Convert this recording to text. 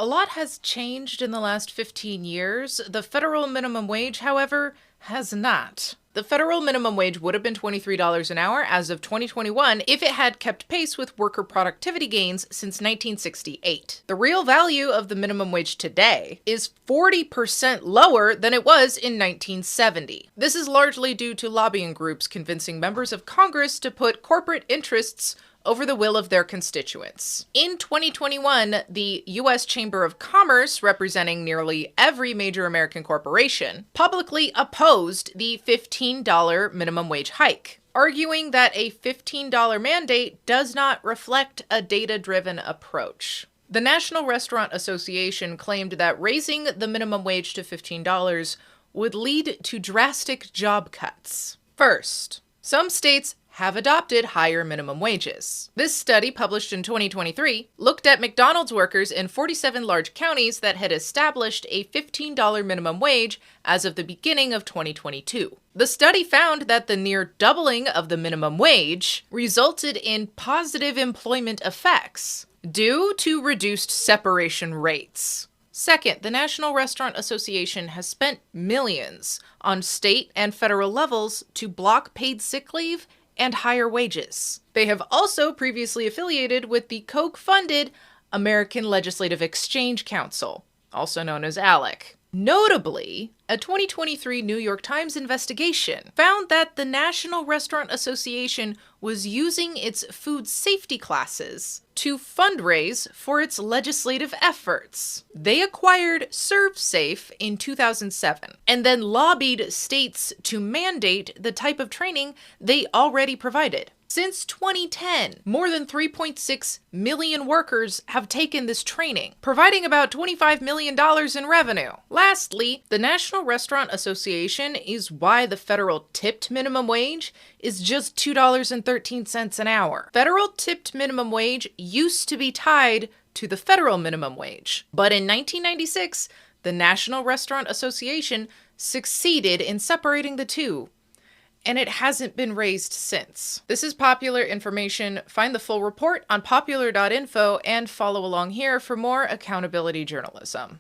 A lot has changed in the last 15 years. The federal minimum wage, however, has not. The federal minimum wage would have been $23 an hour as of 2021 if it had kept pace with worker productivity gains since 1968. The real value of the minimum wage today is 40% lower than it was in 1970. This is largely due to lobbying groups convincing members of Congress to put corporate interests over the will of their constituents. In 2021, the U.S. Chamber of Commerce, representing nearly every major American corporation, publicly opposed the $15 minimum wage hike, arguing that a $15 mandate does not reflect a data-driven approach. The National Restaurant Association claimed that raising the minimum wage to $15 would lead to drastic job cuts. First, some states have adopted higher minimum wages. This study, published in 2023, looked at McDonald's workers in 47 large counties that had established a $15 minimum wage as of the beginning of 2022. The study found that the near doubling of the minimum wage resulted in positive employment effects due to reduced separation rates. Second, the National Restaurant Association has spent millions on state and federal levels to block paid sick leave and higher wages. They have also previously affiliated with the Koch-funded American Legislative Exchange Council, also known as ALEC. Notably, a 2023 New York Times investigation found that the National Restaurant Association was using its food safety classes to fundraise for its legislative efforts. They acquired ServSafe in 2007 and then lobbied states to mandate the type of training they already provided. Since 2010, more than 3.6 million workers have taken this training, providing about $25 million in revenue. Lastly, the National Restaurant Association is why the federal tipped minimum wage is just $2.13 an hour. Federal tipped minimum wage used to be tied to the federal minimum wage, but in 1996, the National Restaurant Association succeeded in separating the two, and it hasn't been raised since. This is popular information. Find the full report on popular.info and follow along here for more accountability journalism.